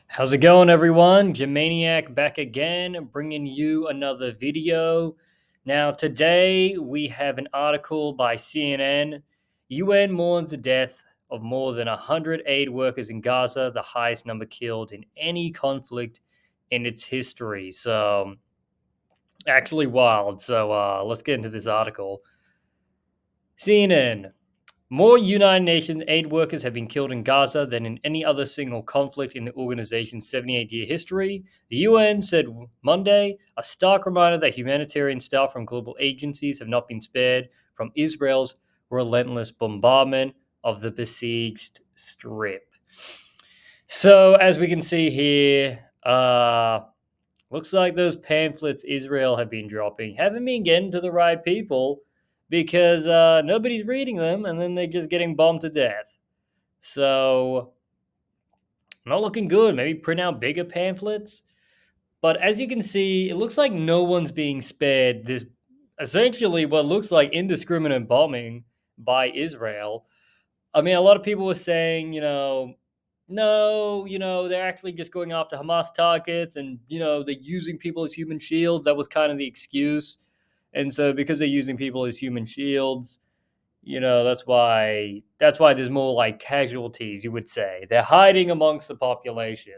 How's it going, everyone? Gemaniac back again, bringing you another video. Now, today we have an article by CNN. UN mourns the death of more than 100 aid workers in Gaza, the highest number killed in any conflict in its history. So, actually wild. So, let's get into this article. CNN. More United Nations aid workers have been killed in Gaza than in any other single conflict in the organization's 78-year history, the UN said Monday, a stark reminder that humanitarian staff from global agencies have not been spared from Israel's relentless bombardment of the besieged strip. So, as we can see here, looks like those pamphlets Israel have been dropping haven't been getting to the right people because nobody's reading them and then they're just getting bombed to death. So, not looking good. Maybe print out bigger pamphlets. But as you can see, it looks like no one's being spared this essentially what looks like indiscriminate bombing by Israel. I mean, a lot of people were saying, no, they're actually just going after Hamas targets and, they're using people as human shields. That was kind of the excuse. And so because they're using people as human shields, that's why there's more like casualties, you would say. They're hiding amongst the population.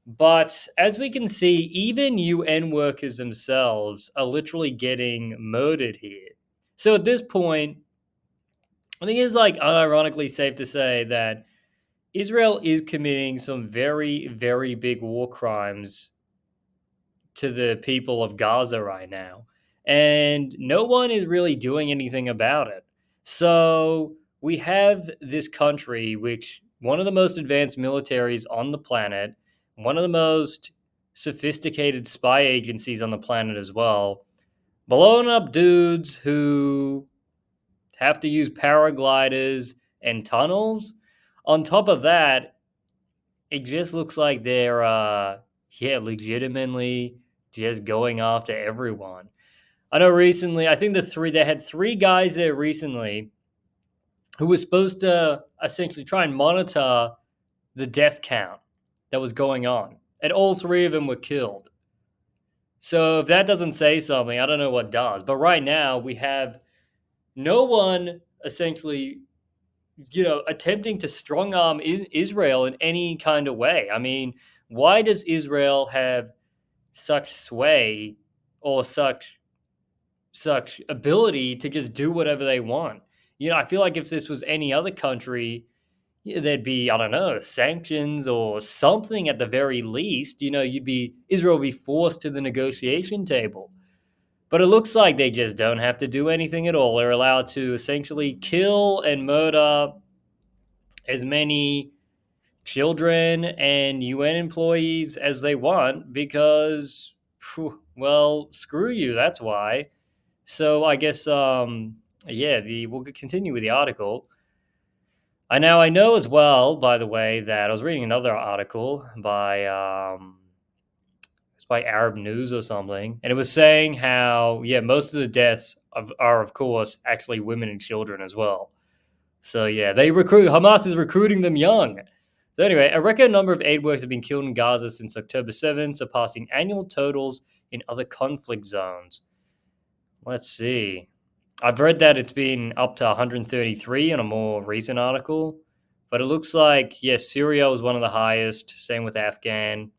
But as we can see, even UN workers themselves are literally getting murdered here. So at this point, I think it's like unironically safe to say that Israel is committing some very, very big war crimes to the people of Gaza right now. And no one is really doing anything about it. So we have this country, which one of the most advanced militaries on the planet, one of the most sophisticated spy agencies on the planet as well, blowing up dudes who have to use paragliders and tunnels. On top of that, it just looks like they're legitimately just going after everyone. I know recently, I think they had three guys there recently who were supposed to essentially try and monitor the death count that was going on. And all three of them were killed. So if that doesn't say something, I don't know what does. But right now we have no one essentially attempting to strong arm Israel in any kind of way. I mean, why does Israel have such sway or such ability to just do whatever they want? I feel like if this was any other country, there'd be, I don't know, sanctions or something at the very least. Israel would be forced to the negotiation table. But it looks like they just don't have to do anything at all. They're allowed to essentially kill and murder as many children and UN employees as they want because, well, screw you. That's why. So I guess, yeah, we'll continue with the article. I know as well, by the way, that I was reading another article by it's by Arab News or something, and it was saying how most of the deaths are of course actually women and children as well. So yeah, Hamas is recruiting them young. So anyway, a record number of aid workers have been killed in Gaza since October 7, surpassing annual totals in other conflict zones. Let's see. I've read that it's been up to 133 in a more recent article, but it looks like yes, Syria was one of the highest. Same with Afghan.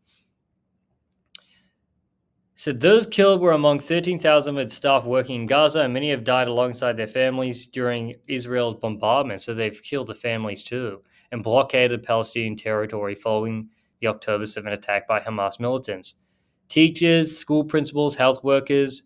So those killed were among 13,000 of its staff working in Gaza, and many have died alongside their families during Israel's bombardment. So they've killed the families too, and blockaded Palestinian territory following the October 7 attack by Hamas militants. Teachers, school principals, health workers,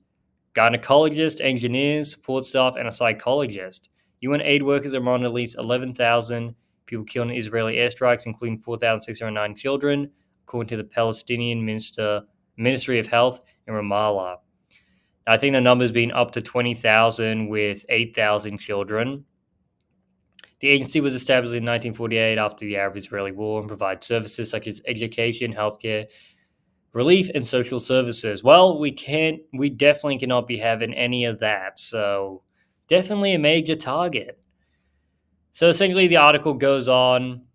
gynecologists, engineers, support staff, and a psychologist. UN aid workers are among at least 11,000 people killed in Israeli airstrikes, including 4,609 children, according to the Palestinian Ministry of Health in Ramallah. I think the number's been up to 20,000 with 8,000 children. The agency was established in 1948 after the Arab-Israeli War and provides services such as education, healthcare, relief, and social services. Well, we definitely cannot be having any of that. So definitely a major target. So essentially the article goes on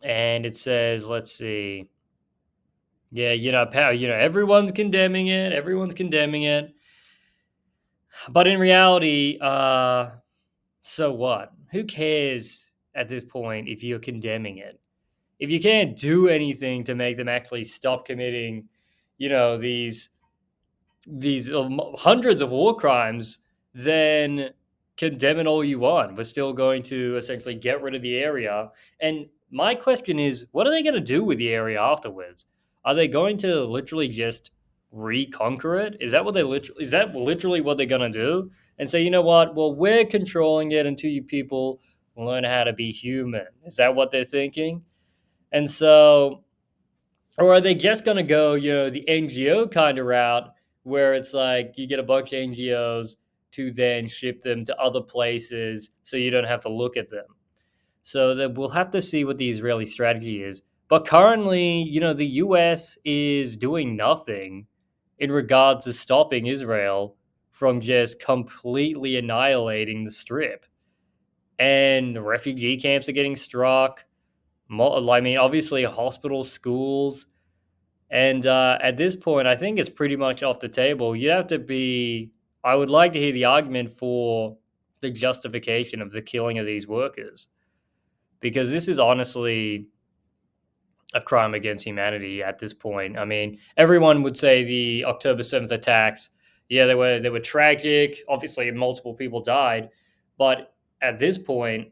and it says, let's see, yeah, everyone's condemning it, everyone's condemning it, but in reality, so what? Who cares at this point if you're condemning it? If you can't do anything to make them actually stop committing, these hundreds of war crimes, then condemn it all you want. We're still going to essentially get rid of the area. And my question is, what are they going to do with the area afterwards? Are they going to literally just reconquer it? Is that literally what they're going to do? And say, you know what? Well, we're controlling it until you people learn how to be human. Is that what they're thinking? And so, or are they just going to go, the NGO kind of route where it's like you get a bunch of NGOs to then ship them to other places so you don't have to look at them? So that we'll have to see what the Israeli strategy is. But currently, the US is doing nothing in regards to stopping Israel from just completely annihilating the strip. And the refugee camps are getting struck. I mean, obviously, hospitals, schools, and at this point, I think it's pretty much off the table. You'd have to be. I would like to hear the argument for the justification of the killing of these workers, because this is honestly a crime against humanity at this point. I mean, everyone would say the October 7th attacks, yeah, they were tragic. Obviously, multiple people died, but at this point,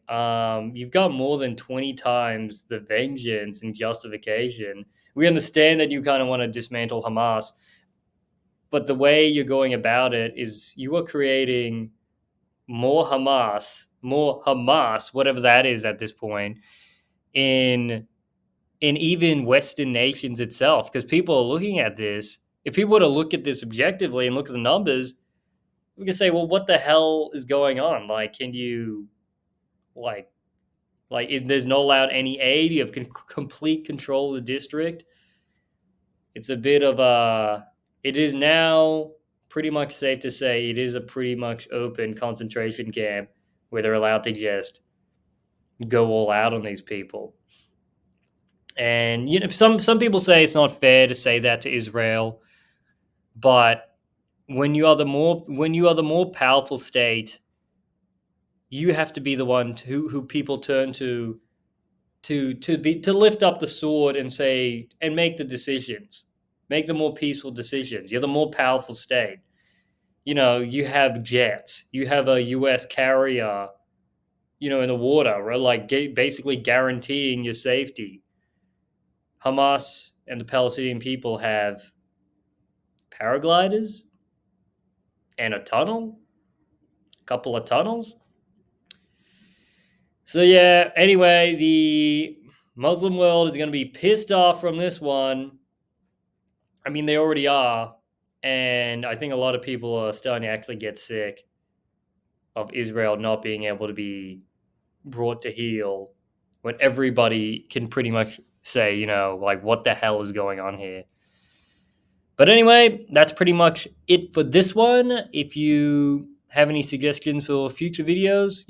you've got more than 20 times the vengeance and justification. We understand that you kind of want to dismantle Hamas, but the way you're going about it is you are creating more Hamas, whatever that is at this point, in even Western nations itself, because people are looking at this. If people were to look at this objectively and look at the numbers, we can say, well, what the hell is going on? Like, can you, like, there's not allowed any aid? You have complete control of the district. It's a bit of a, it is now pretty much safe to say it is a pretty much open concentration camp where they're allowed to just go all out on these people. And some people say it's not fair to say that to Israel, but when you are the more powerful state, you have to be the one who people turn to lift up the sword and say and make the decisions, make the more peaceful decisions. You're the more powerful state. You have jets, you have a U.S. carrier, in the water, right? Like basically guaranteeing your safety. Hamas and the Palestinian people have paragliders and a tunnel, a couple of tunnels. So yeah, anyway, the Muslim world is going to be pissed off from this one. I mean, they already are, and I think a lot of people are starting to actually get sick of Israel not being able to be brought to heel when everybody can pretty much say, like, what the hell is going on here? But anyway, that's pretty much it for this one. If you have any suggestions for future videos,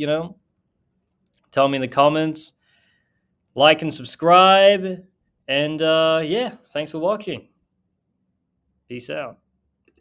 tell me in the comments. Like and subscribe. And yeah, thanks for watching. Peace out.